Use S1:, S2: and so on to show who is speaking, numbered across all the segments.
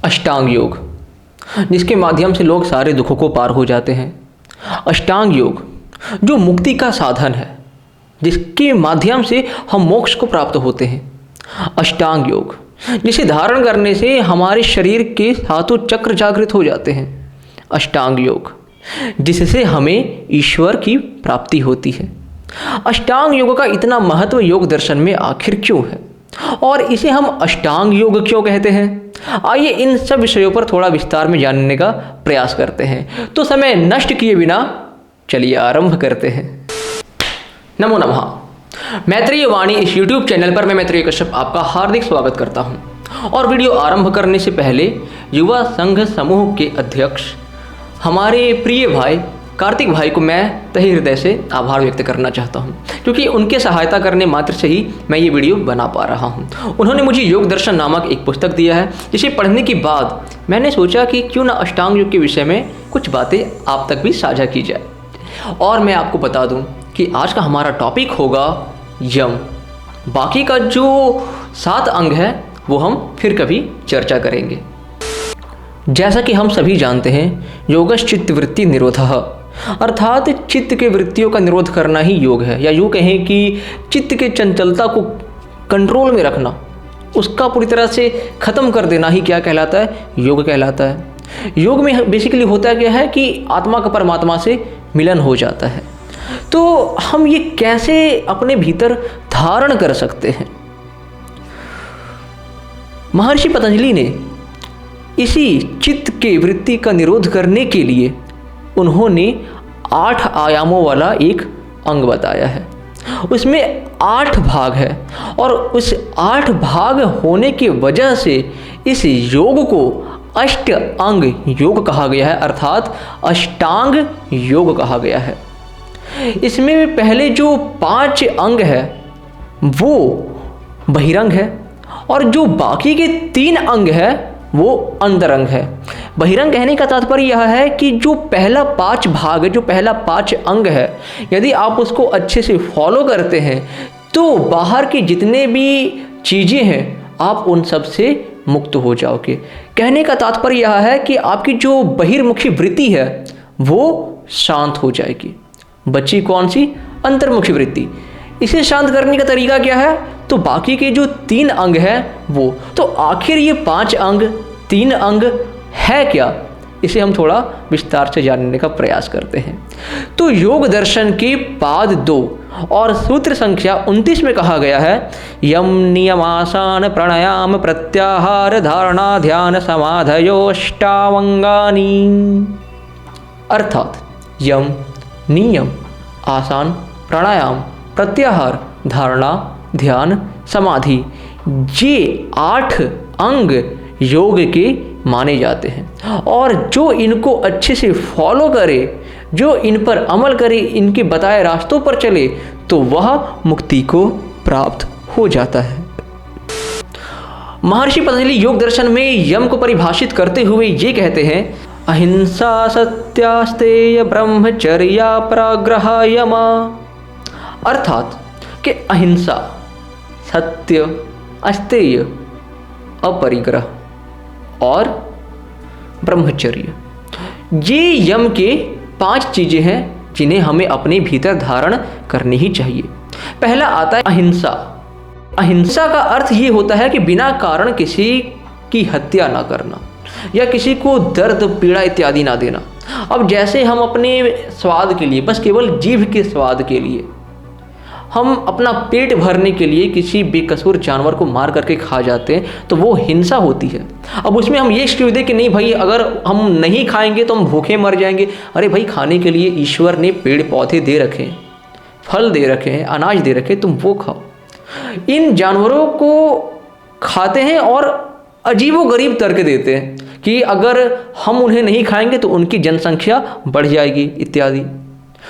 S1: अष्टांग योग, जिसके माध्यम से लोग सारे दुखों को पार हो जाते हैं। अष्टांग योग जो मुक्ति का साधन है, जिसके माध्यम से हम मोक्ष को प्राप्त होते हैं। अष्टांग योग जिसे धारण करने से हमारे शरीर के सातों चक्र जागृत हो जाते हैं। अष्टांग योग जिससे हमें ईश्वर की प्राप्ति होती है। अष्टांग योग का इतना महत्व योग दर्शन में आखिर क्यों है और इसे हम अष्टांग योग क्यों कहते हैं? आइए इन सब विषयों पर थोड़ा विस्तार में जानने का प्रयास करते हैं। तो समय नष्ट किए बिना चलिए आरंभ करते हैं। नमो नमः। मैत्रेय वाणी इस YouTube चैनल पर मैं मैत्रेय कश्यप आपका हार्दिक स्वागत करता हूं। और वीडियो आरंभ करने से पहले युवा संघ समूह के अध्यक्ष हमारे प्रिय भाई कार्तिक भाई को मैं तहे हृदय से आभार व्यक्त करना चाहता हूं, क्योंकि उनके सहायता करने मात्र से ही मैं ये वीडियो बना पा रहा हूं। उन्होंने मुझे योग दर्शन नामक एक पुस्तक दिया है, जिसे पढ़ने के बाद मैंने सोचा कि क्यों ना अष्टांग योग के विषय में कुछ बातें आप तक भी साझा की जाए। और मैं आपको बता दूं कि आज का हमारा टॉपिक होगा यम। बाकी का जो 7 अंग है वो हम फिर कभी चर्चा करेंगे। जैसा कि हम सभी जानते हैं, योगश्चित्त वृत्ति निरोधः, अर्थात चित्त के वृत्तियों का निरोध करना ही योग है, या यूँ कहें कि चित्त के चंचलता को कंट्रोल में रखना, उसका पूरी तरह से ख़त्म कर देना ही क्या कहलाता है? योग कहलाता है। योग में बेसिकली होता क्या है कि आत्मा का परमात्मा से मिलन हो जाता है। तो हम ये कैसे अपने भीतर धारण कर सकते हैं? महर्षि पतंजलि ने इसी चित्त के वृत्ति का निरोध करने के लिए उन्होंने 8 आयामों वाला एक अंग बताया है। उसमें 8 भाग है और उस 8 भाग होने की वजह से इस योग को अष्ट अंग योग कहा गया है, अर्थात अष्टांग योग कहा गया है। इसमें पहले जो 5 अंग है वो बहिरंग है और जो बाकी के 3 अंग है वो अंतरंग है। बहिरंग कहने का तात्पर्य यह है कि जो पहला 5 भाग है, जो पहला 5 अंग है, यदि आप उसको अच्छे से फॉलो करते हैं तो बाहर के जितने भी चीज़ें हैं आप उन सब से मुक्त हो जाओगे। कहने का तात्पर्य यह है कि आपकी जो बहिर्मुखी वृत्ति है वो शांत हो जाएगी। बची कौन सी? अंतर्मुखी वृत्ति। इसे शांत करने का तरीका क्या है? तो बाकी के जो 3 अंग हैं वो। तो आखिर ये 5 अंग 3 अंग है क्या? इसे हम थोड़ा विस्तार से जानने का प्रयास करते हैं। तो योग दर्शन के पाद 2 और सूत्र संख्या 29 में कहा गया है, यम नियम आसान प्राणायाम प्रत्याहार धारणा ध्यान समाधयोष्टावंगानी। अर्थात यम, नियम, आसान, प्राणायाम, प्रत्याहार, धारणा, ध्यान, समाधि, ये 8 अंग योग के माने जाते हैं। और जो इनको अच्छे से फॉलो करे, जो इन पर अमल करे, इनके बताए रास्तों पर चले, तो वह मुक्ति को प्राप्त हो जाता है। महर्षि पतंजलि योग दर्शन में यम को परिभाषित करते हुए ये कहते हैं, अहिंसा सत्यास्तेय ब्रह्मचर्या पराग्रह यमा। अर्थात कि अहिंसा, सत्य, अस्तेय, अपरिग्रह और ब्रह्मचर्य, ये यम के 5 चीज़ें हैं जिन्हें हमें अपने भीतर धारण करनी ही चाहिए। पहला आता है अहिंसा। अहिंसा का अर्थ ये होता है कि बिना कारण किसी की हत्या ना करना या किसी को दर्द पीड़ा इत्यादि ना देना। अब जैसे हम अपने स्वाद के लिए, बस केवल जीभ के स्वाद के लिए, हम अपना पेट भरने के लिए किसी बेकसूर जानवर को मार करके खा जाते हैं, तो वो हिंसा होती है। अब उसमें हम ये एक्सक्यूज दें कि नहीं भाई, अगर हम नहीं खाएंगे तो हम भूखे मर जाएंगे। अरे भाई, खाने के लिए ईश्वर ने पेड़ पौधे दे रखे हैं, फल दे रखे हैं, अनाज दे रखे हैं, तुम वो खाओ। इन जानवरों को खाते हैं और अजीबोगरीब तर्क देते हैं कि अगर हम उन्हें नहीं खाएंगे तो उनकी जनसंख्या बढ़ जाएगी इत्यादि।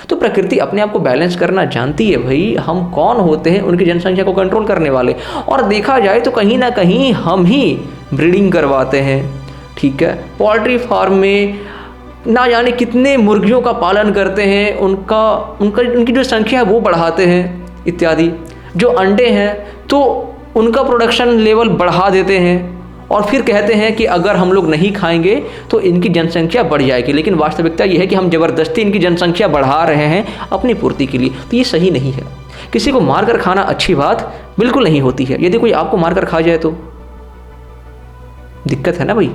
S1: तो प्रकृति अपने आप को बैलेंस करना जानती है भाई। हम कौन होते हैं उनकी जनसंख्या को कंट्रोल करने वाले? और देखा जाए तो कहीं ना कहीं हम ही ब्रीडिंग करवाते हैं, ठीक है। पोल्ट्री फार्म में ना जाने कितने मुर्गियों का पालन करते हैं, उनकी जो संख्या है वो बढ़ाते हैं इत्यादि। जो अंडे हैं तो उनका प्रोडक्शन लेवल बढ़ा देते हैं और फिर कहते हैं कि अगर हम लोग नहीं खाएंगे तो इनकी जनसंख्या बढ़ जाएगी, लेकिन वास्तविकता यह है कि हम ज़बरदस्ती इनकी जनसंख्या बढ़ा रहे हैं अपनी पूर्ति के लिए। तो ये सही नहीं है। किसी को मारकर खाना अच्छी बात बिल्कुल नहीं होती है। यदि कोई आपको मारकर खा जाए तो दिक्कत है ना भाई,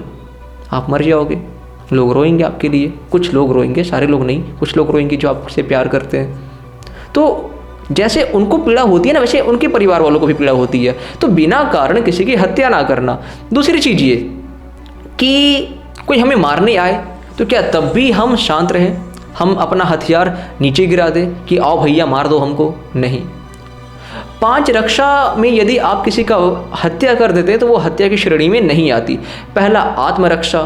S1: आप मर जाओगे, लोग रोएंगे आपके लिए। कुछ लोग रोएंगे, सारे लोग नहीं, कुछ लोग रोएंगे जो आपसे प्यार करते हैं। तो जैसे उनको पीड़ा होती है ना, वैसे उनके परिवार वालों को भी पीड़ा होती है। तो बिना कारण किसी की हत्या ना करना। दूसरी चीज़ ये कि कोई हमें मारने आए तो क्या तब भी हम शांत रहें, हम अपना हथियार नीचे गिरा दें कि आओ भैया मार दो हमको? नहीं। 5 रक्षा में यदि आप किसी का हत्या कर देते हैं तो वो हत्या की श्रेणी में नहीं आती। पहला आत्मरक्षा,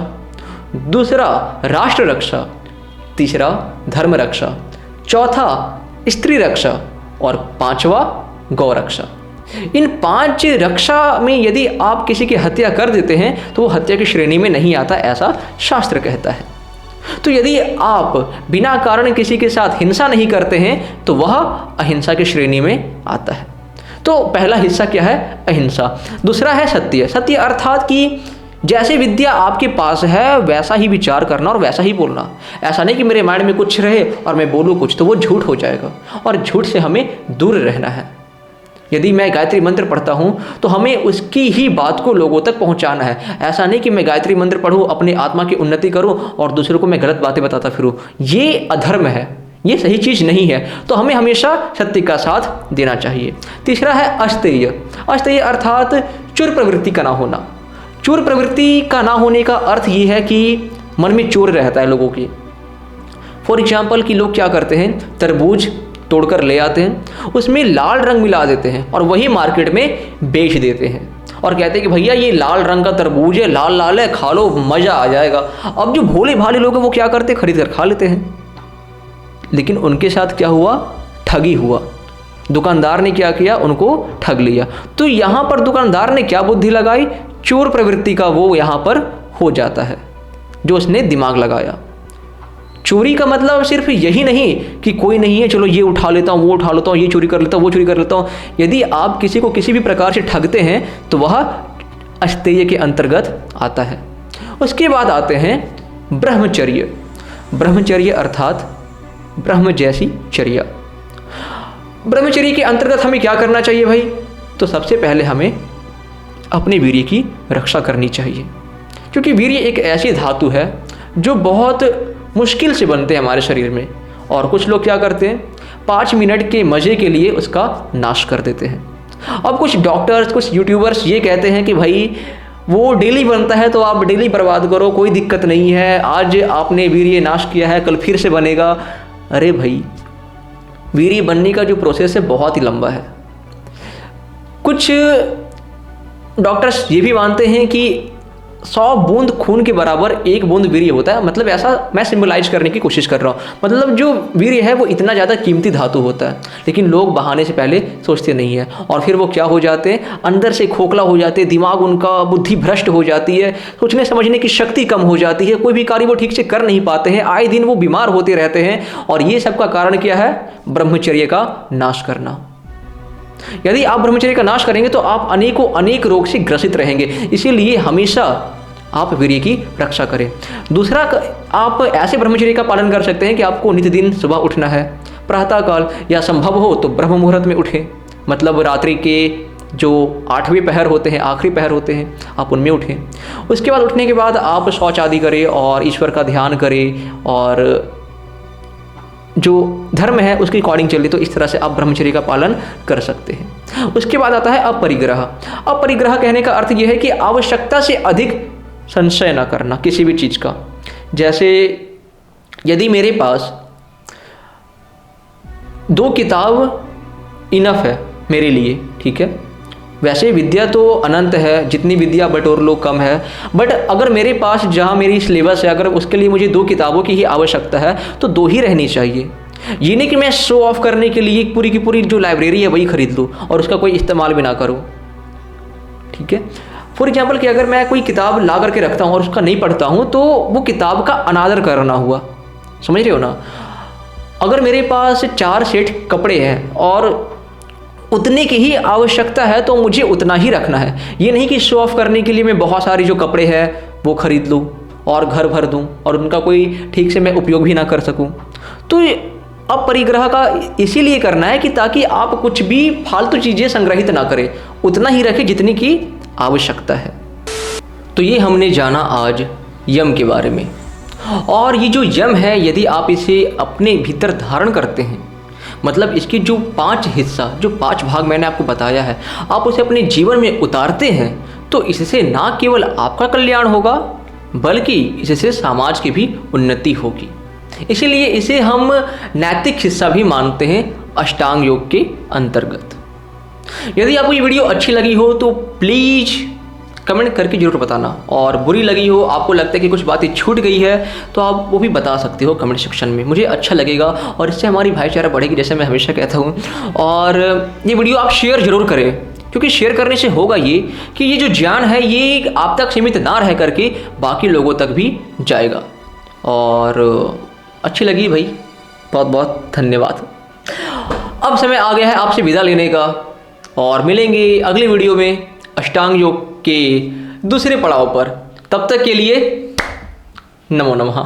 S1: दूसरा राष्ट्र रक्षा, तीसरा धर्म रक्षा, चौथा स्त्री रक्षा और 5वां गौ रक्षा। इन 5 रक्षा में यदि आप किसी की हत्या कर देते हैं तो वो हत्या की श्रेणी में नहीं आता, ऐसा शास्त्र कहता है। तो यदि आप बिना कारण किसी के साथ हिंसा नहीं करते हैं तो वह अहिंसा की श्रेणी में आता है। तो पहला हिस्सा क्या है? अहिंसा। दूसरा है सत्य। सत्य अर्थात कि जैसे विद्या आपके पास है वैसा ही विचार करना और वैसा ही बोलना। ऐसा नहीं कि मेरे माइंड में कुछ रहे और मैं बोलूँ कुछ, तो वो झूठ हो जाएगा और झूठ से हमें दूर रहना है। यदि मैं गायत्री मंत्र पढ़ता हूँ तो हमें उसकी ही बात को लोगों तक पहुँचाना है। ऐसा नहीं कि मैं गायत्री मंत्र पढ़ूँ, अपनी आत्मा की उन्नति करूँ और दूसरों को मैं गलत बातें बताता फिरूँ। ये अधर्म है, ये सही चीज़ नहीं है। तो हमें हमेशा सत्य का साथ देना चाहिए। तीसरा है अस्तेय। अस्तेय अर्थात चुर प्रवृत्ति का ना होना। चोर प्रवृत्ति का ना होने का अर्थ ये है कि मन में चोर रहता है लोगों की। फॉर एग्जाम्पल कि लोग क्या करते हैं, तरबूज तोड़कर ले आते हैं, उसमें लाल रंग मिला देते हैं और वही मार्केट में बेच देते हैं और कहते हैं कि भैया ये लाल रंग का तरबूज है, लाल लाल है, खा लो मज़ा आ जाएगा। अब जो भोले भाले लोग हैं वो क्या करते हैं, खरीद कर खा लेते हैं। लेकिन उनके साथ क्या हुआ? ठगी हुआ। दुकानदार ने क्या किया? उनको ठग लिया। तो यहाँ पर दुकानदार ने क्या बुद्धि लगाई? चोर प्रवृत्ति का वो यहाँ पर हो जाता है जो उसने दिमाग लगाया। चोरी का मतलब सिर्फ यही नहीं कि कोई नहीं है, चलो ये उठा लेता हूँ, वो उठा लेता हूँ, ये चोरी कर लेता हूँ, वो चोरी कर लेता हूँ। यदि आप किसी को किसी भी प्रकार से ठगते हैं तो वह अस्तेय के अंतर्गत आता है। उसके बाद आते हैं ब्रह्मचर्य। ब्रह्मचर्य अर्थात ब्रह्म जैसी चर्या। ब्रह्मचर्य के अंतर्गत हमें क्या करना चाहिए भाई? तो सबसे पहले हमें अपने वीर्य की रक्षा करनी चाहिए, क्योंकि वीर्य एक ऐसी धातु है जो बहुत मुश्किल से बनते हैं हमारे शरीर में। और कुछ लोग क्या करते हैं, 5 मिनट के मज़े के लिए उसका नाश कर देते हैं। अब कुछ डॉक्टर्स, कुछ यूट्यूबर्स ये कहते हैं कि भाई वो डेली बनता है तो आप डेली बर्बाद करो, कोई दिक्कत नहीं है, आज आपने वीर्य नाश किया है कल फिर से बनेगा। अरे भाई, वीर्य बनने का जो प्रोसेस है बहुत ही लंबा है। कुछ डॉक्टर्स ये भी मानते हैं कि 100 बूंद खून के बराबर 1 बूंद वीर्य होता है। मतलब ऐसा मैं सिंबलाइज करने की कोशिश कर रहा हूँ। मतलब जो वीर्य है वो इतना ज़्यादा कीमती धातु होता है, लेकिन लोग बहाने से पहले सोचते नहीं है और फिर वो क्या हो जाते हैं, अंदर से खोखला हो जाते हैं, दिमाग उनका बुद्धि भ्रष्ट हो जाती है, सोचने समझने की शक्ति कम हो जाती है, कोई भी कार्य वो ठीक से कर नहीं पाते हैं, आए दिन वो बीमार होते रहते हैं। और ये सब का कारण क्या है? ब्रह्मचर्य का नाश करना। यदि आप ब्रह्मचर्य का नाश करेंगे तो आप अनेक रोग से ग्रसित रहेंगे। इसीलिए हमेशा आप वीर्य की रक्षा करें। दूसरा, आप ऐसे ब्रह्मचर्य का पालन कर सकते हैं कि आपको नित्य दिन सुबह उठना है, प्रातःकाल या संभव हो तो ब्रह्म मुहूर्त में उठें। मतलब रात्रि के जो 8वें पहर होते हैं, आखिरी पहर होते हैं, आप उनमें उठें। उसके बाद उठने के बाद आप शौच आदि करें और ईश्वर का ध्यान करें और जो धर्म है उसके अकॉर्डिंग चले। तो इस तरह से आप ब्रह्मचर्य का पालन कर सकते हैं। उसके बाद आता है अपरिग्रह। अपरिग्रह कहने का अर्थ यह है कि आवश्यकता से अधिक संशय न करना किसी भी चीज़ का। जैसे यदि मेरे पास 2 किताब इनफ है मेरे लिए, ठीक है, वैसे विद्या तो अनंत है, जितनी विद्या बटोर लो कम है, बट अगर मेरे पास जहाँ मेरी सिलेबस है अगर उसके लिए मुझे 2 किताबों की ही आवश्यकता है तो 2 ही रहनी चाहिए। ये नहीं कि मैं शो ऑफ करने के लिए पूरी की पूरी जो लाइब्रेरी है वही खरीद लूँ और उसका कोई इस्तेमाल भी ना करूँ, ठीक है। फॉर एग्जाम्पल कि अगर मैं कोई किताब ला करके रखता हूँ और उसका नहीं पढ़ता हूँ तो वो किताब का अनादर करना हुआ, समझ रहे हो ना। अगर मेरे पास 4 सेट कपड़े हैं और उतने की ही आवश्यकता है तो मुझे उतना ही रखना है। ये नहीं कि शो ऑफ करने के लिए मैं बहुत सारी जो कपड़े हैं वो खरीद लूँ और घर भर दूँ और उनका कोई ठीक से मैं उपयोग भी ना कर सकूँ। तो अब परिग्रह का इसीलिए करना है कि ताकि आप कुछ भी फालतू चीज़ें संग्रहित ना करें, उतना ही रखें जितनी की आवश्यकता है। तो ये हमने जाना आज यम के बारे में। और ये जो यम है, यदि आप इसे अपने भीतर धारण करते हैं, मतलब इसके जो 5 हिस्सा, जो 5 भाग मैंने आपको बताया है, आप उसे अपने जीवन में उतारते हैं, तो इससे ना केवल आपका कल्याण होगा बल्कि इससे समाज की भी उन्नति होगी। इसीलिए इसे हम नैतिक हिस्सा भी मानते हैं अष्टांग योग के अंतर्गत। यदि आपको ये वीडियो अच्छी लगी हो तो प्लीज़ कमेंट करके जरूर बताना, और बुरी लगी हो, आपको लगता है कि कुछ बातें छूट गई है, तो आप वो भी बता सकते हो कमेंट सेक्शन में। मुझे अच्छा लगेगा और इससे हमारी भाईचारा बढ़ेगी, जैसे मैं हमेशा कहता हूँ। और ये वीडियो आप शेयर जरूर करें, क्योंकि शेयर करने से होगा ये कि ये जो ज्ञान है ये आप तक सीमित ना रह करके बाकी लोगों तक भी जाएगा। और अच्छी लगी भाई, बहुत बहुत धन्यवाद। अब समय आ गया है आपसे विदा लेने का, और मिलेंगे अगली वीडियो में अष्टांग योग के दूसरे पड़ाव पर। तब तक के लिए नमो नमः।